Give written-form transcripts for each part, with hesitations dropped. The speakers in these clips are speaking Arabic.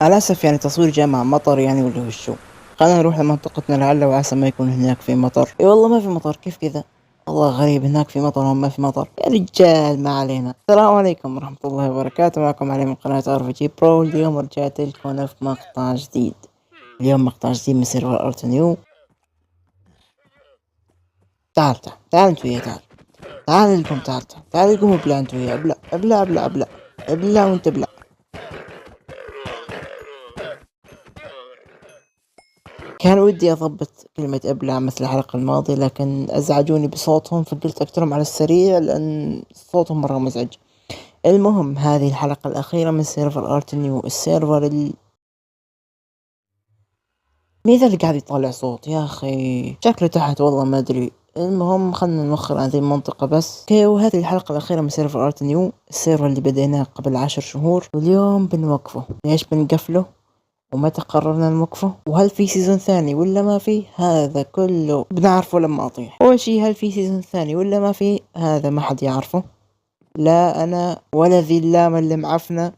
على أسف يعني تصوير جامع مطر يعني ولا هو شو. خلينا نروح لمنطقتنا لعل وعسى ما يكون هناك في مطر. اي والله ما في مطر، كيف كذا؟ والله غريب، هناك في مطر وهم ما في مطر يا رجال. ما علينا. السلام عليكم ورحمة الله وبركاته، معكم علي من قناة RVG برو. اليوم رجعت لكم في مقطع جديد. اليوم مقطع جديد من سيرفر ارت نيو. تعال انت ويا تعال لكم، تعال لكم. ابلع انت ويا ابلع وانت ابلع. كان ودي أضبط كلمة أبلع مثل الحلقة الماضية، لكن أزعجوني بصوتهم فقلت أقتلهم على السريع لأن صوتهم مرة مزعج. المهم، هذه الحلقة الأخيرة من سيرفر آرت نيو، السيرفر مين ذا اللي قاعد يطلع صوت يا أخي؟ شكله تحت والله ما أدري. المهم خلنا نوخر عن هذه المنطقة بس. اوكي، وهذه الحلقة الأخيرة من سيرفر آرت نيو، السيرفر اللي بديناه قبل 10 شهور، واليوم بنوقفه. ليش بنقفله؟ ومتى قررنا نوقفه؟ وهل في سيزون ثاني ولا ما في؟ هذا كله بنعرفه لما اطيح. اول شي، هل في سيزون ثاني ولا ما في؟ هذا ما حد يعرفه، لا انا ولا ذي اللامة اللي معفنة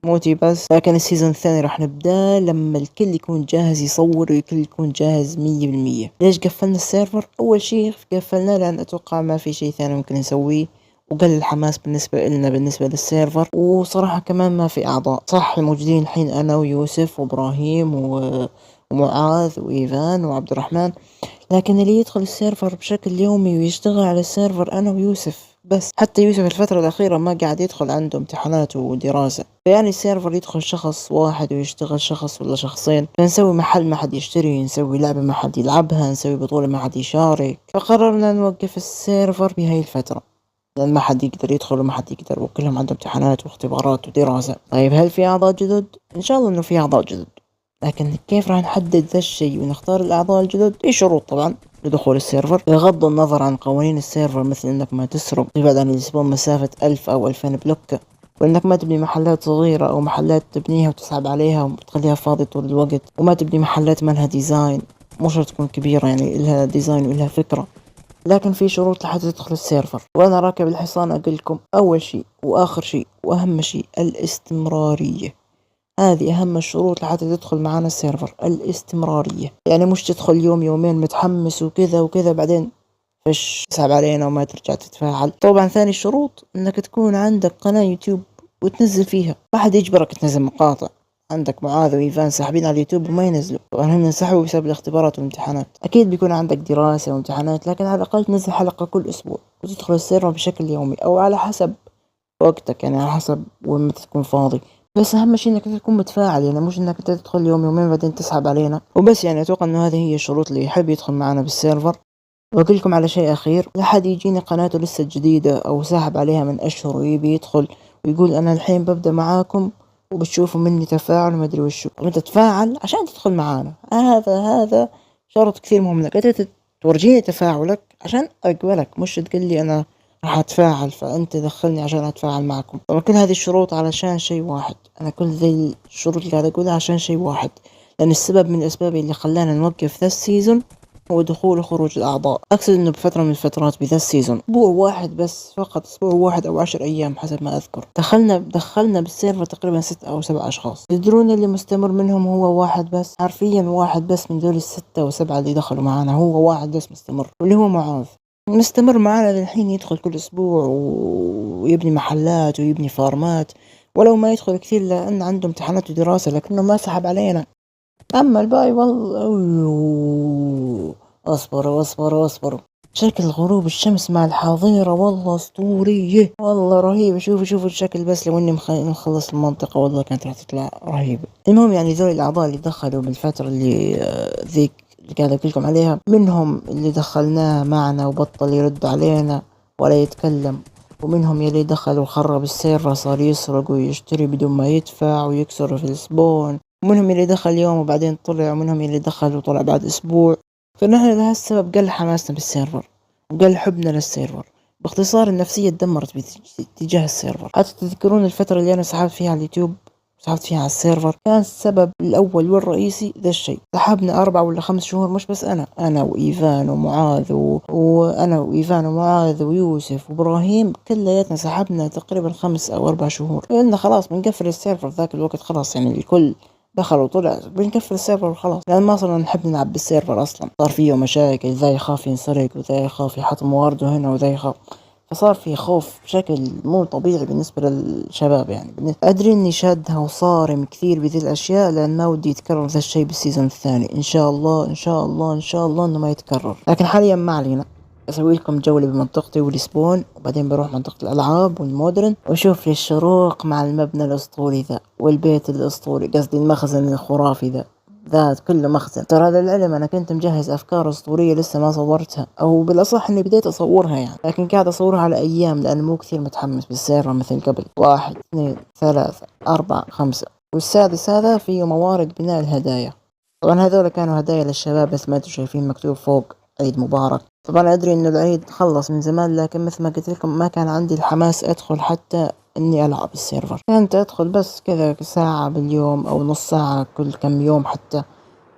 موتي بس. لكن السيزون الثاني راح نبدأ لما الكل يكون جاهز يصور والكل يكون جاهز 100%. ليش قفلنا السيرفر؟ اول شي قفلنا لان اتوقع ما في شي ثاني ممكن نسويه، وقل الحماس بالنسبة لنا بالنسبة للسيرفر. وصراحة كمان ما في أعضاء. صح الموجودين الحين أنا ويوسف وإبراهيم ومعاذ وإيفان وعبد الرحمن، لكن اللي يدخل السيرفر بشكل يومي ويشتغل على السيرفر أنا ويوسف بس. حتى يوسف الفترة الأخيرة ما قاعد يدخل، عنده امتحانات ودراسة، فيعني السيرفر يدخل شخص واحد ويشتغل شخص ولا شخصين. فنسوي محل ما حد يشتري، نسوي لعبة ما حد يلعبها، نسوي بطولة ما حد يشارك. فقررنا نوقف السيرفر بهاي الفترة لأن ما حد يقدر يدخل وما حد يقدر، وكلهم عندهم امتحانات واختبارات ودراسة. طيب هل في أعضاء جدد؟ إن شاء الله إنه في أعضاء جدد، لكن كيف راح نحدد ذا الشيء ونختار الأعضاء الجدد؟ في شروط طبعا لدخول السيرفر، بغض النظر عن قوانين السيرفر، مثل إنك ما تسرق، تبعد عن السبون مسافة 1000 أو 2000 بلوك، وإنك ما تبني محلات صغيرة أو محلات تبنيها وتسحب عليها وتخليها فاضية طول الوقت، وما تبني محلات ما لها ديزاين. مو شرط تكون كبيرة، يعني إلها ديزاين وإلها فكرة. لكن في شروط لحتى تدخل السيرفر، وانا راكب الحصان اقول لكم اول شيء واخر شيء واهم شيء الاستمرارية. هذه اهم الشروط لحتى تدخل معنا السيرفر، الاستمرارية. يعني مش تدخل يوم يومين متحمس وكذا وكذا بعدين فش تسحب علينا وما ترجع تتفاعل. طبعا ثاني الشروط انك تكون عندك قناة يوتيوب وتنزل فيها، ما حد يجبرك تنزل مقاطع. عندك معاذ وإيفان ساحبين على اليوتيوب وما ينزلوا، طبعا هم انسحبوا بسبب الاختبارات والامتحانات. أكيد بيكون عندك دراسة وامتحانات، لكن على الأقل تنزل حلقة كل أسبوع وتدخل السيرفر بشكل يومي أو على حسب وقتك، يعني على حسب وين تكون فاضي. بس أهم شيء إنك تكون متفاعل، يعني مش إنك تدخل يوم يومين بعدين تسحب علينا وبس. يعني أتوقع إنه هذه هي الشروط اللي يحب يدخل معنا بالسيرفر. وأقول لكم على شيء أخير، لا حد يجيني قناته لسه جديدة أو ساحب عليها من أشهر ويبي يدخل ويقول أنا الحين ببدأ معاكم وبتشوفوا مني تفاعل وما أدري وشو. أنت تتفاعل عشان تدخل معانا، هذا شرط كثير مهم، إنك أنت تورجيني تفاعلك عشان أقبلك، مش تقول لي أنا راح أتفاعل فأنت دخلني عشان أتفاعل معكم. طبعا كل هذه الشروط علشان شيء واحد، أنا كل ذي الشروط اللي قاعد أقولها عشان شيء واحد، لأن السبب من الأسباب اللي خلانا نوقف ذا السيزون هو دخول وخروج الأعضاء. أقصد إنه بفترة من الفترات بذا السيزون أسبوع واحد بس، فقط أسبوع واحد أو 10 أيام حسب ما أذكر، دخلنا بالسيرفر تقريبا 6 أو 7 أشخاص. تدرون اللي مستمر منهم هو واحد بس، حرفيا واحد بس من دول ال6 و7 اللي دخلوا معانا، هو واحد بس مستمر واللي هو معاذ. مستمر معانا للحين، يدخل كل أسبوع ويبني محلات ويبني فارمات، ولو ما يدخل كثير لأن عنده امتحانات ودراسة، لكنه ما سحب علينا. أما الباقي والله اصبروا. شكل غروب الشمس مع الحظيرة والله أسطورية، والله رهيبة. شوفوا الشكل، بس لو إني مخلص المنطقة والله كانت راح تطلع رهيبة. المهم يعني ذول الأعضاء اللي دخلوا بالفترة اللي ذيك اللي قاعد أقول لكم عليها، منهم اللي دخلناه معنا وبطل يرد علينا ولا يتكلم، ومنهم يلي دخل وخرب السيرفر، صار يسرق ويشتري بدون ما يدفع ويكسر في السبون، ومنهم اللي دخل يوم وبعدين طلع، ومنهم اللي دخل وطلع بعد أسبوع. فنحن لهالسبب قل حماسنا بالسيرفر وقل حبنا للسيرفر. باختصار النفسية تدمرت باتجاه السيرفر. حتى تذكرون الفترة اللي أنا سحبت فيها على اليوتيوب، سحبت فيها على السيرفر، كان السبب الأول والرئيسي ذا الشيء. سحبنا 4 ولا 5 شهور، مش بس أنا وإيفان ومعاذ وأنا وإيفان ومعاذ ويوسف وإبراهيم، كلياتنا سحبنا تقريبا 5 أو 4 شهور. قلنا خلاص بنقفل السيرفر ذاك الوقت، خلاص يعني الكل دخل وطلع بنقفل السيرفر وخلاص، لأن ما صرنا نحب نلعب بالسيرفر أصلا. صار فيه مشاكل، ذا يخاف ينسرق وذا يخاف يحط موارده هنا وذا يخاف، فصار في خوف بشكل مو طبيعي بالنسبة للشباب. يعني أدري إني شادها وصارم كثير بذي الأشياء، لأن ما ودي يتكرر ذا الشيء بالسيزون الثاني. إن شاء الله إن شاء الله إن شاء الله إنه ما يتكرر. لكن حاليا ما علينا، أسوي لكم جولة بمنطقتي والسبون، وبعدين بروح منطقة الألعاب والمودرن وأشوف الشروق مع المبنى الأسطوري ذا والبيت الأسطوري، قصدي المخزن الخرافي ذا كله مخزن. ترى للعلم أنا كنت مجهز أفكار أسطورية لسه ما صورتها، أو بالأصح إني بديت أصورها يعني، لكن قاعد أصورها على أيام لأن مو كثير متحمس بالسيرة مثل قبل. 1 2 3 4 5 والسادس هذا فيه موارد بناء الهدايا. طبعا هذول كانوا هدايا للشباب، بس ما انتم شايفين مكتوب فوق عيد مبارك. طبعا أدري إنه العيد خلص من زمان، لكن مثل ما قلت لكم ما كان عندي الحماس أدخل حتى إني ألعب السيرفر. كنت أدخل بس كذا ساعة باليوم أو نص ساعة كل كم يوم حتى،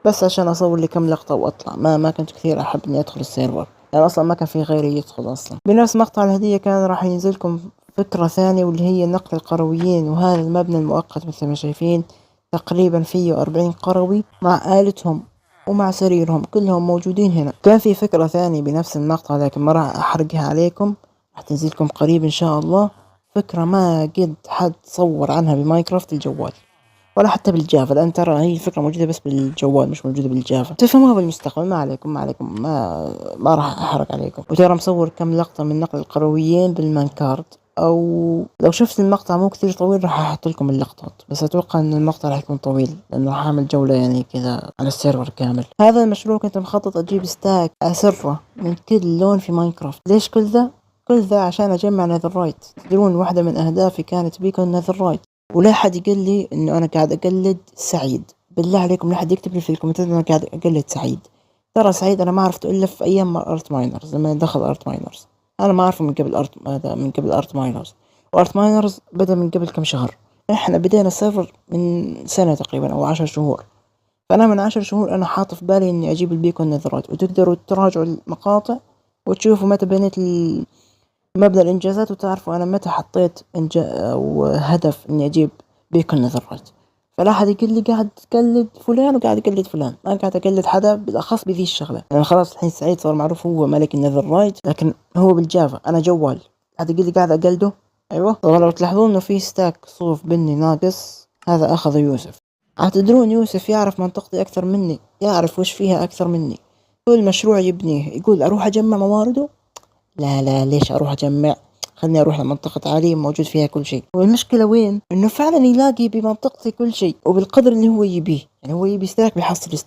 بس عشان أصور لي كم لقطة وأطلع. ما كنت كثير أحب إني أدخل السيرفر، يعني أصلا ما كان في غيري يدخل أصلا. بنفس مقطع الهدية كان راح ينزلكم فكرة ثانية، واللي هي نقل القرويين. وهذا المبنى المؤقت مثل ما شايفين تقريبا فيه 40 قروي مع آلتهم ومع سريرهم كلهم موجودين هنا. كان في فكرة ثانية بنفس المقطع لكن ما راح أحرقها عليكم، راح تنزلكم قريب إن شاء الله. فكرة ما قد حد صور عنها بماينكرافت الجوال ولا حتى بالجافا، لأن ترى هي الفكرة موجودة بس بالجوال مش موجودة بالجافا. تفهموها بالمستقبل، ما عليكم ما راح أحرق عليكم. وترى مصور كم لقطة من نقل القرويين بالمانكارد، أو لو شفت المقطع مو كثير طويل راح أحط لكم اللقطات، بس أتوقع إن المقطع راح يكون طويل لأنه راح أعمل جولة يعني كذا على السيرفر كامل. هذا المشروع كنت مخطط أجيب ستاك أسرة من كل لون في ماينكرافت. ليش كل ذا؟ كل ذا عشان أجمع نذرايت. تدرون واحدة من أهدافي كانت بيكون نذرايت، ولا حد يقول لي إنه أنا قاعد أقلد سعيد. بالله عليكم لا حد يكتب لي في الكومنتات إنه أنا قاعد أقلد سعيد. ترى سعيد أنا ما عرفته إلا في أيام أرت ماينرز، لما دخل أرت ماينرز. أنا ما أعرفه من قبل أرت ماينرز، وأرت ماينرز بدأ من قبل كم شهر. إحنا بدينا السيرفر من سنة تقريبا أو 10 شهور، فأنا من 10 شهور أنا حاطط في بالي إني أجيب البيكون نذرات. وتقدروا تراجعوا المقاطع وتشوفوا متى بنيت مبنى الإنجازات، وتعرفوا أنا متى حطيت أو هدف إني أجيب بيكون نذرات. فلا حد يقول لي قاعد تقلد فلان وقاعد أقلد فلان، ما قاعد أقلد حدا بالأخص بذي الشغلة. يعني خلاص الحين سعيد صار معروف هو ملك النذرايت، لكن هو بالجافا أنا جوال. قاعد يقول لي قاعد أقلده. أيوة. طبعا لو تلاحظون إنه في ستاك صوف بني ناقص، هذا أخذ يوسف. تدرون يوسف يعرف منطقتي أكثر مني، يعرف وش فيها أكثر مني. كل مشروع يبنيه يقول أروح أجمع موارده. لا ليش أروح أجمع؟ خلني أروح لمنطقة عليم موجود فيها كل شيء. والمشكلة وين؟ إنه فعلا يلاقي بمنطقتي كل شيء وبالقدر اللي هو يبيه. يعني هو يبي ستاك بيحصل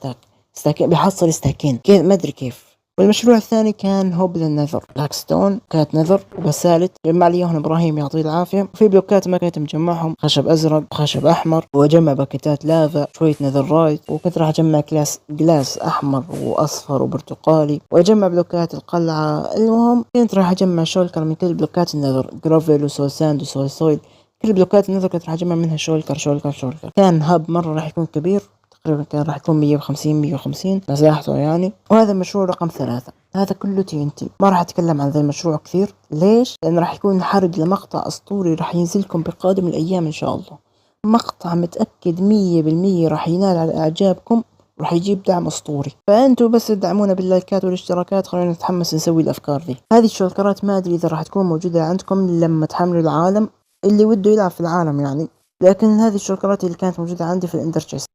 ستاك بيحصل ستاكين كيف ما أدري كيف. والمشروع الثاني كان هوبل النذر، بلاكستون كانت نذر وبسالت جمع لي اياهم ابراهيم يعطيه العافيه. وفي بلوكات ما كنت مجمعهم، خشب ازرق وخشب احمر، واجمع باكيتات لافا، شويه نذرايت، وكنت راح اجمع جلاس احمر واصفر وبرتقالي، واجمع بلوكات القلعه. المهم كنت راح اجمع شولكر من كل بلوكات النذر، جرافيل وسول ساند وسول سويل. كل بلوكات النذر كنت راح اجمع منها شولكر. كان هاب مره راح يكون كبير، تقريبا كان راح يكون 150 مساحته يعني. وهذا المشروع رقم 3. هذا كله TNT. ما راح أتكلم عن ذا المشروع كثير. ليش؟ لأن راح يكون حرق لمقطع أسطوري راح ينزلكم بقادم الأيام إن شاء الله. مقطع متأكد 100% راح ينال على إعجابكم، راح يجيب دعم أسطوري. فأنتوا بس تدعمونا باللايكات والاشتراكات، خلونا نتحمس نسوي الأفكار ذي. هذه الشولكرات ما أدري إذا راح تكون موجودة عندكم لما تحملوا العالم، اللي وده يلعب في العالم يعني. لكن هذه الشولكرات اللي كانت موجودة عندي في الإندر تشيست.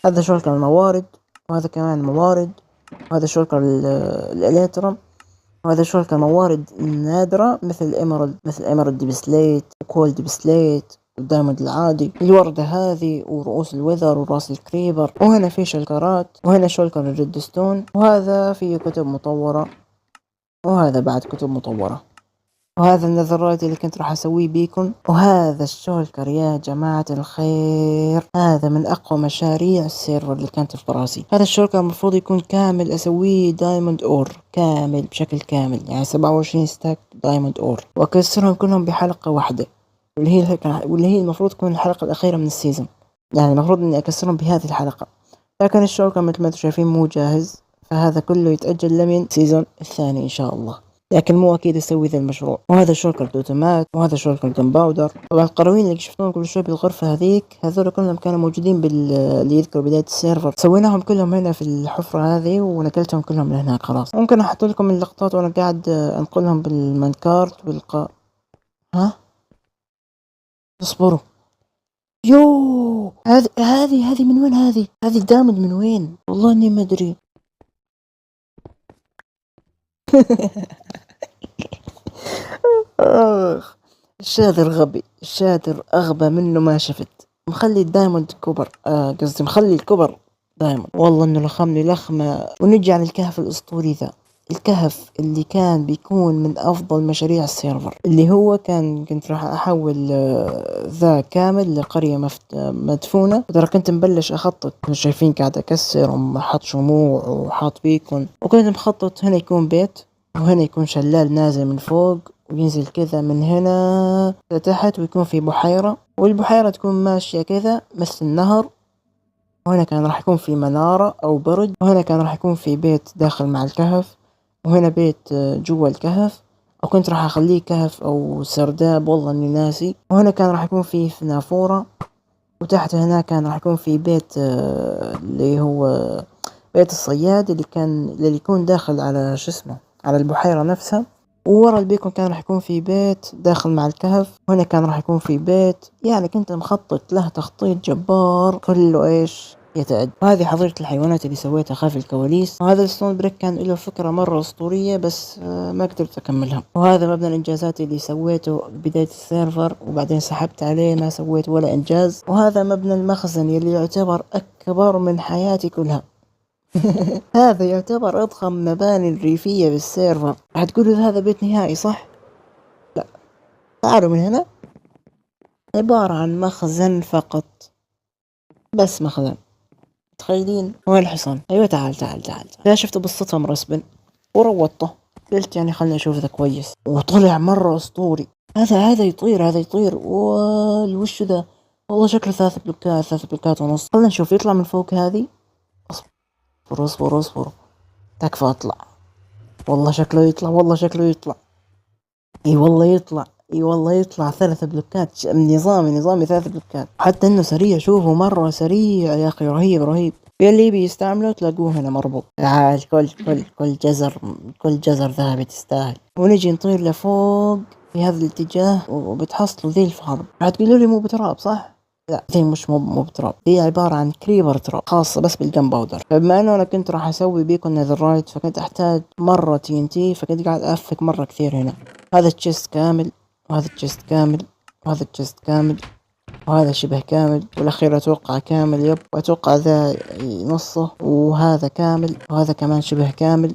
هذا شولكر الموارد، وهذا كمان موارد، وهذا شولكر الإليترم، وهذا شولكر موارد نادرة مثل الإمرالد ديبسليت وكول ديبسليت والدايموند العادي، الوردة هذه ورؤوس الوذر وراس الكريبر. وهنا في شولكرات، وهنا شولكر الريدستون، وهذا فيه كتب مطورة، وهذا بعد كتب مطورة. وهذا النذرايت اللي كنت راح اسويه بيكم. وهذا الشولكر يا جماعة الخير، هذا من اقوى مشاريع السيرفر اللي كانت في براسي. هذا الشولكر المفروض يكون كامل، اسويه دايموند اور كامل بشكل كامل، يعني 27 ستاك دايموند اور، واكسرهم كلهم بحلقة واحدة، واللي هي المفروض تكون الحلقة الاخيرة من السيزون. يعني المفروض اني اكسرهم بهذه الحلقة، لكن الشولكر مثل ما انتم شايفين مو جاهز، فهذا كله يتأجل لمن السيزون الثاني ان شاء الله. لكن مو أكيد أسوي ذا المشروع. وهذا شوركت أوتومات، وهذا شوركت باودر. طبعا القرويين اللي شفتوهم كل شوي بالغرفة هذيك هذول كلهم كانوا موجودين اللي يذكروا بداية السيرفر، سويناهم كلهم هنا في الحفرة هذه ونقلتهم كلهم لهناك. خلاص ممكن أحط لكم اللقطات وأنا قاعد أنقلهم بالمنكارت ها اصبروا. يو هذه من وين؟ هذه دامج من وين؟ والله إني ما أدري. آخ، الشاذر غبي، الشاذر أغبى منه ما شفت. مخلي الدايموند كبر، قصدي مخلي الكبر دايموند. والله إنه لخمني لخمة. ونجي على الكهف الأسطوري ذا، الكهف اللي كان بيكون من أفضل مشاريع السيرفر، اللي هو كنت راح أحول ذا كامل لقرية مدفونة. وترى كنت مبلش أخطط، شايفين قاعد أكسر وحط شموع وحاط بيكون، وكنت مخطط هنا يكون بيت، وهنا يكون شلال نازل من فوق وينزل كذا من هنا لتحت، ويكون في بحيرة، والبحيرة تكون ماشية كذا مثل النهر. وهنا كان راح يكون في منارة أو برج، وهنا كان راح يكون في بيت داخل مع الكهف، وهنا بيت جوا الكهف، أو كنت راح أخليه كهف أو سرداب، والله إني ناسي. وهنا كان راح يكون في نافورة، وتحت هنا كان راح يكون في بيت اللي هو بيت الصياد، اللي يكون داخل على شو اسمه على البحيرة نفسها. وورا البيكون كان راح يكون في بيت داخل مع الكهف، وهنا كان راح يكون في بيت. يعني كنت مخطط له تخطيط جبار كله ايش يتعد. هذه حظيرة الحيوانات اللي سويتها خلف الكواليس. وهذا الستون بريك كان له فكرة مرة أسطورية بس ما قدرت أكملها. وهذا مبنى الإنجازات اللي سويته بداية السيرفر وبعدين سحبت عليه ما سويت ولا إنجاز. وهذا مبنى المخزن اللي يعتبر أكبر من حياتي كلها. هذا يعتبر أضخم مباني الريفية بالسيرفر. راح تقولوا هذا بيت نهائي صح؟ لا، تعالوا من هنا. عبارة عن مخزن فقط، بس مخزن. تخيلين وين الحصان؟ أيوة تعال. لا شفته بالصدفة مرسبن وروضته، قلت يعني خلني أشوف ذا كويس، وطلع مرة أسطوري. هذا يطير. وش ذا؟ والله شكله 3 بلوكات ونص. خلنا نشوف يطلع من فوق هذه. اصبر تكفى اطلع. والله شكله يطلع. اي والله يطلع 3 بلوكات. نظامي 3 بلوكات. حتى انه سريع، شوفوا مرة سريع يا اخي، رهيب. اللي يبي يستعمله تلاقوه هنا مربوط. تعال كل جزر ذهبي تستاهل. ونجي نطير لفوق في هذا الاتجاه وبتحصلوا ذي الفارم. راح تقولوا لي مو بتراب صح؟ لا، ذي مش مو بتراب، هي عبارة عن كريبر تراب خاصة بس بالجن باودر. فبما انه انا كنت راح اسوي بيكون نذرايت، فكنت احتاج مرة TNT، فكنت قاعد افك مرة كثير هنا. هذا التشيست كامل، وهذا التشيست كامل، وهذا التشيست كامل، وهذا شبه كامل، والاخير اتوقع كامل. واتوقع ذا نصه، وهذا كامل، وهذا كمان شبه كامل.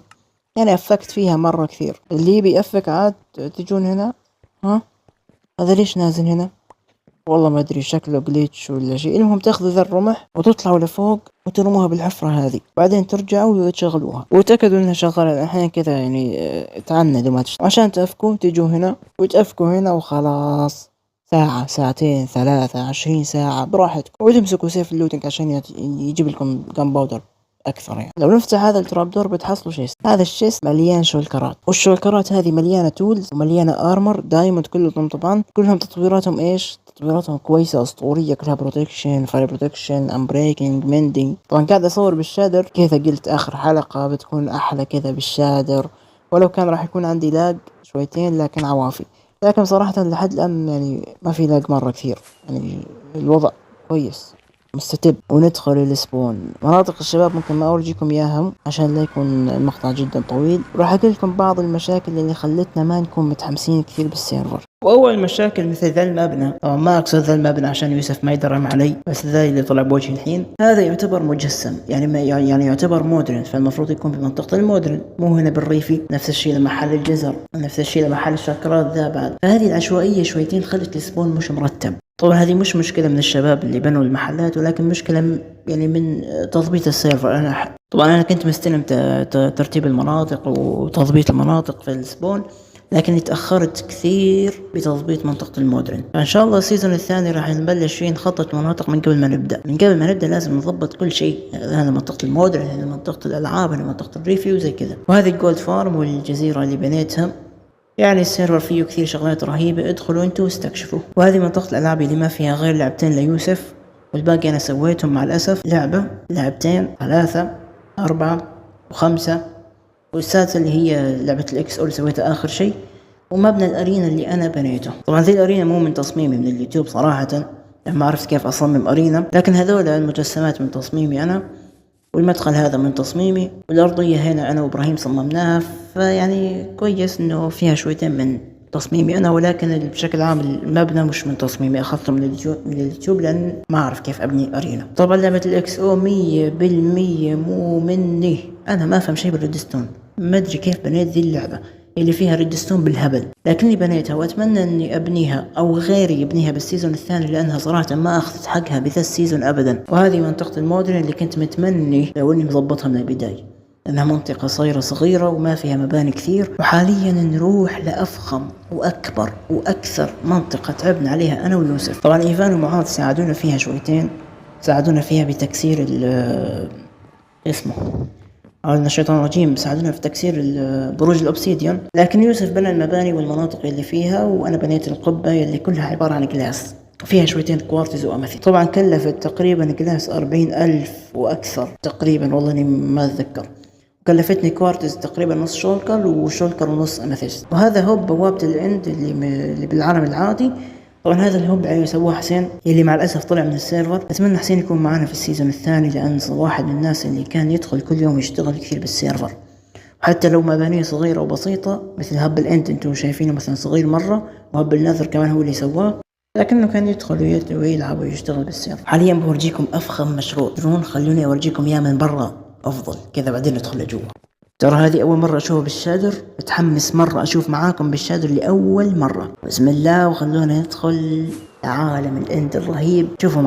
يعني افكت فيها مرة كثير. اللي يبي يفك عاد تجون هنا. هذا ليش نازل هنا؟ والله ما ادري، شكله جليتش ولا شيء. المهم تاخذوا ذا الرمح وتطلعوا لفوق وترموها بالحفرة هذه، بعدين ترجعوا وتشغلوها وتأكدوا انها شغالة. الحين كذا يعني تعندوا ما تشتغل. عشان تأفكوا تجوا هنا وتأفكوا هنا وخلاص. ساعة، ساعتين، 3، 20 ساعة براحتكم. وتمسكوا سيف اللوتنج عشان يجيب لكم جن باودر اكثر. يعني لو نفتح هذا التراب دور بتحصلوا شيست. هذا الشيست مليان شولكرات، والشولكرات هذه مليانة تولز ومليانة ارمر دايموند كلهم. طبعا كلهم تطويراتهم ايش؟ تطويراتهم كويسة أسطورية، كلها بروتكشن، فاير بروتكشن، امبريكنج، مندنج. طبعا قاعد أصور بالشادر كذا، قلت آخر حلقة بتكون أحلى كذا بالشادر، ولو كان راح يكون عندي لاج شويتين لكن عوافي. لكن صراحة لحد الآن يعني ما في لاج مرة كثير، يعني الوضع كويس مستتب. وندخل السبون. مناطق الشباب ممكن ما أورجيكم إياهم عشان لا يكون المقطع جدا طويل. راح أقول لكم بعض المشاكل اللي خلتنا ما نكون متحمسين كثير بالسيرفر. وأول مشاكل مثل ذا المبنى. طبعا ما أقصد ذا المبنى عشان يوسف ما يدرم علي، بس ذا اللي طلع بوجهي الحين. هذا يعتبر مجسم، يعني ما يعني يعتبر مودرن، فالمفروض يكون بمنطقة المودرن مو هنا بالريفي. نفس الشيء لمحل الجزر، نفس الشيء لمحل الشاكرات ذا بعد. فهذه العشوائية شويتين خلت السبون مش مرتب. طبعا هذه مش مشكلة من الشباب اللي بنوا المحلات، ولكن مشكلة يعني من تضبيط السيرفر. طبعا أنا كنت مستلم ترتيب المناطق وتضبيط المناطق في السبون، لكني تأخرت كثير بتضبيط منطقة المودرن. فإن شاء الله السيزون الثاني راح نبلش فيه نخطط مناطق من قبل ما نبدأ لازم نضبط كل شيء. هذا منطقة المودرن، هذا منطقة الألعاب، هذا منطقة الريفيو زي كذا. وهذه الجولد فارم والجزيرة اللي بنيتها يعني السيرفر فيه كثير شغلات رهيبة، ادخلوا انتوا واستكشفوا. وهذه منطقة الألعاب اللي ما فيها غير لعبتين ليوسف، والباقي أنا سويتهم مع الأسف. لعبة، لعبتين، 3، 4 و5، والسادسة اللي هي لعبة الإكس أو اللي سويتها آخر شيء. ومبنى الأرينا اللي أنا بنيته. طبعا ذي الأرينا مو من تصميمي من اليوتيوب صراحة، ما عرفت كيف أصمم أرينا، لكن هذول المجسمات من تصميمي أنا، والمدخل هذا من تصميمي، والأرضية هنا أنا وإبراهيم صممناها. فيعني كويس إنه فيها شويتين من تصميمي أنا، ولكن بشكل عام المبنى مش من تصميمي، أخذته من اليوتيوب لأن ما أعرف كيف أبني أرينا. طبعا لعبة الإكس أو 100% مو مني، أنا ما أفهم شيء بالريدستون، ما أدري كيف بنيت ذي اللعبة اللي فيها ريدستون بالهبل، لكني بنيتها وأتمنى إني أبنيها أو غيري يبنيها بالسيزون الثاني، لأنها صراحة ما أخذت حقها بذا السيزون أبدا. وهذه منطقة المودرن اللي كنت متمني لو إني مضبطها من البداية، لأنها منطقة صغيرة وما فيها مباني كثير. وحاليا نروح لأفخم وأكبر وأكثر منطقة تعبنا عليها أنا ويوسف. طبعا إيفان ومعاذ ساعدونا فيها شويتين، ساعدونا فيها بتكسير اسمه أعوذ من الشيطان الرجيم، ساعدونا في تكسير بروج الأوبسيديون. لكن يوسف بنى المباني والمناطق اللي فيها، وأنا بنيت القبة اللي كلها عبارة عن جلاس، فيها شويتين كوارتز وأمثل. طبعا كلفت تقريبا جلاس 40,000 وأكثر تقريبا، والله إني ما أتذكر. كلفتني كوارتز تقريبا نص شولكر وشولكر ونص أمثيست. وهذا هو بوابة الإند اللي بالعالم العادي. طبعا هذا الهوب سواه حسين اللي مع الأسف طلع من السيرفر. أتمنى حسين يكون معنا في السيزون الثاني، لأن واحد من الناس اللي كان يدخل كل يوم يشتغل كثير بالسيرفر، حتى لو مبانيه صغيرة وبسيطة مثل هب الإند انتم شايفينه مثلا صغير مرة، وهب النذر كمان هو اللي سواه، لكنه كان يدخل ويلعب ويشتغل بالسيرفر. حاليا بورجيكم أفخم مشروع درون، خلوني أورجيكم إياه من برا أفضل كذا بعدين ندخل لجوا. ترى هذه أول مرة أشوفه بالشادر، متحمس مرة أشوف معاكم بالشادر لأول مرة. بسم الله وخلونا ندخل عالم الإند الرهيب. شوفوا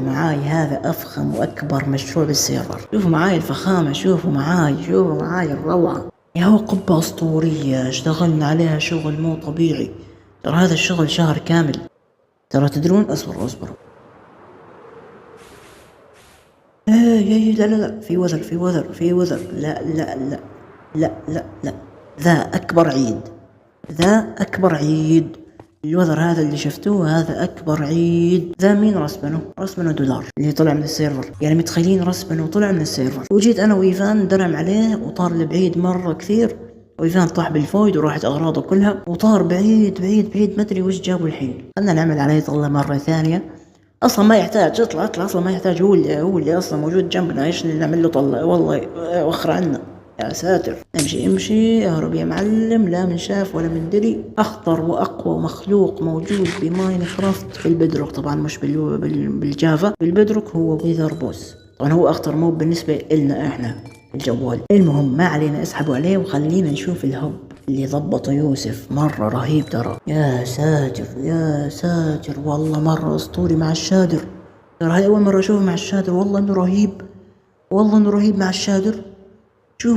معاي هذا أفخم وأكبر مشروع بالسيرفر. شوفوا معاي الفخامة، شوفوا معاي الروعة. يا هو قبة أسطورية اشتغلنا عليها شغل مو طبيعي. ترى هذا الشغل شهر كامل. ترى تدرون، أصبروا لا في وذر لا ذا أكبر عيد الوذر هذا اللي شفتوه، هذا أكبر عيد. ذا مين رسبنه دولار اللي طلع من السيرفر، يعني متخيلين رسبنه وطلع من السيرفر. وجيت أنا وإيفان درم عليه وطار لبعيد مرة كثير، وإيفان طاح بالفويد وراحت أغراضه كلها وطار بعيد ما أدري وش جابوا الحين. خلنا نعمل عليه طلة مرة ثانية، اصلا ما يحتاج اطلع اصلا ما يحتاج، هو اللي اصلا موجود جنبنا، ايش اللي نعمل له طلع؟ والله وخر عنا يا ساتر. امشي اهرب يا معلم، لا من شاف ولا من دري. اخطر واقوى مخلوق موجود بماينكرافت في البدروك، طبعا مش بالجافا، بالبدروك هو ويذر بوس. طبعا هو اخطر موب بالنسبه لنا احنا الجوال. المهم ما علينا، اسحبوا عليه وخلينا نشوف الهب اللي ضبطه يوسف. مرة رهيب ترى، يا ساتر والله مرة اسطوري مع الشادر. ترى هاي اول مرة اشوفه مع الشادر، والله انه رهيب مع الشادر.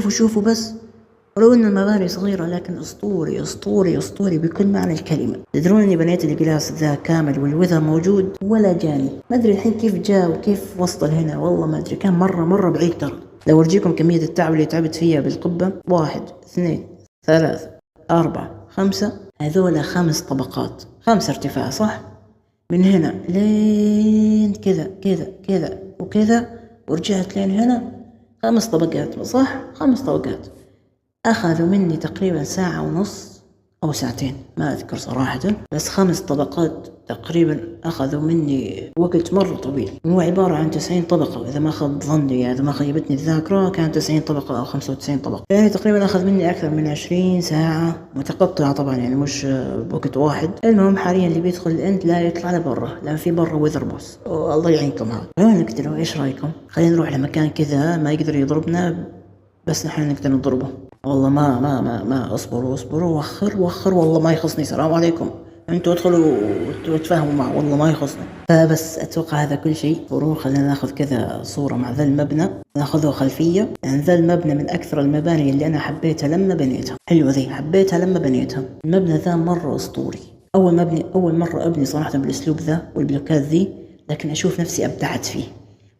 شوفوا بس، ولو ان المباني صغيرة لكن اسطوري بكل معنى الكلمة. تدرون اني بنيت الجلاس ذا كامل والوذر موجود ولا جاني، ما ادري الحين كيف جاء وكيف وصل هنا، والله ما ادري، كان مرة بعيد. ترى لو ارجيكم كمية التعب اللي تعبت فيها بالقبة، 1 2 3 4 5، هذول 5 طبقات، 5 ارتفاع صح، من هنا لين كذا وكذا، ورجعت لين هنا 5 طبقات صح، 5 طبقات. أخذوا مني تقريبا 1.5 ساعة أو 2 ساعة ما أذكر صراحة، بس 5 طبقات تقريبا أخذوا مني وقت مرة طويل. هو عبارة عن 90 طبقة إذا ما خاب ظني، يعني إذا ما خيبتني الذاكرة كانت 90 طبقة أو 95 طبقة، يعني تقريبا أخذ مني أكثر من 20 ساعة متقطعة طبعا، يعني مش بوقت واحد. المهم حاليا اللي بيدخل الإند لا يطلع لبرا، لأن في برا ويذر بوس، الله يعينكم. هذا خلونا نقتله، إيش رأيكم؟ خلينا نروح لمكان كذا ما يقدر يضربنا، بس نحن نقدر نضربه. والله ما اصبروا وخر والله ما يخصني. السلام عليكم، انتوا ادخلوا وتفاهموا معه، والله ما يخصني. فبس اتوقع هذا كل شيء. خلينا ناخذ كذا صورة مع ذا المبنى، ناخذه خلفية، لان ذا المبنى من اكثر المباني اللي انا حبيتها لما بنيتها. حلوة ذي، حبيتها لما بنيتها. المبنى ذا مرة اسطوري، اول مرة ابني صراحة بالاسلوب ذا والبلوكات ذي، لكن اشوف نفسي ابدعت فيه،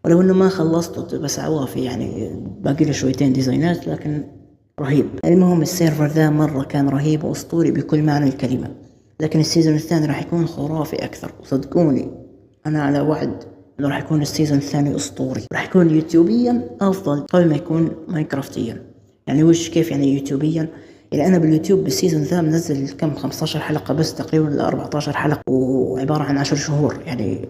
ولو انه ما خلصته بس عوافي، يعني باقي له شويتين ديزاينات، لكن رهيب. المهم السيرفر ذا مرة كان رهيب وأسطوري بكل معنى الكلمة، لكن السيزون الثاني راح يكون خرافي أكثر، وصدقوني أنا على وعد إنه راح يكون السيزون الثاني أسطوري، راح يكون يوتيوبيا أفضل قبل ما يكون ماينكرافتيا. يعني وش كيف يعني يوتيوبيا؟ يعني أنا باليوتيوب بالسيزون ذا منزل كم 15 حلقة بس تقريبا 14 حلقة، وعبارة عن 10 شهور، يعني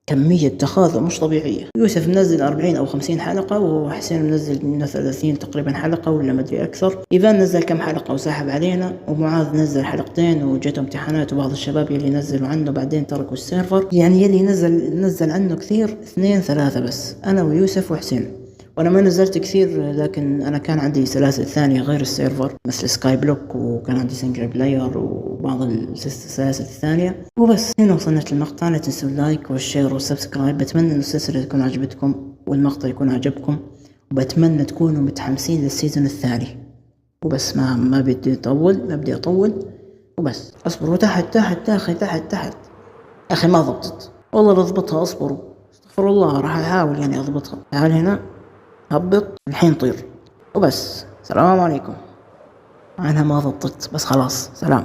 كمية تخاذل مش طبيعية. يوسف منزل 40 أو 50 حلقة، وحسين منزل منه 30 تقريبا حلقة ولا مدري أكثر. إيفان نزل كم حلقة وسحب علينا، ومعاذ نزل حلقتين وجته امتحانات، وبعض الشباب يلي نزلوا عنه بعدين تركوا السيرفر. يعني يلي نزل عنه كثير 2 3 بس، أنا ويوسف وحسين. وانا ما نزلت كثير، لكن انا كان عندي سلاسل ثانية غير السيرفر مثل سكاي بلوك، وكان عندي سنجل بلاير وبعض السلاسل الثانية. وبس هنا وصلنا للمقطع، لا تنسوا اللايك والشير والسبسكرايب. بتمنى ان السلسلة تكون عجبتكم والمقطع يكون عجبكم، وبتمنى تكونوا متحمسين للسيزون الثاني. وبس ما بدي اطول وبس. اصبروا تحت اخي ما ضبطت والله، بضبطها اصبروا، استغفر الله، راح احاول يعني اضبطها. تعال هنا، هبط الحين طير وبس. سلام عليكم. عنها ما ضبطت بس خلاص، سلام.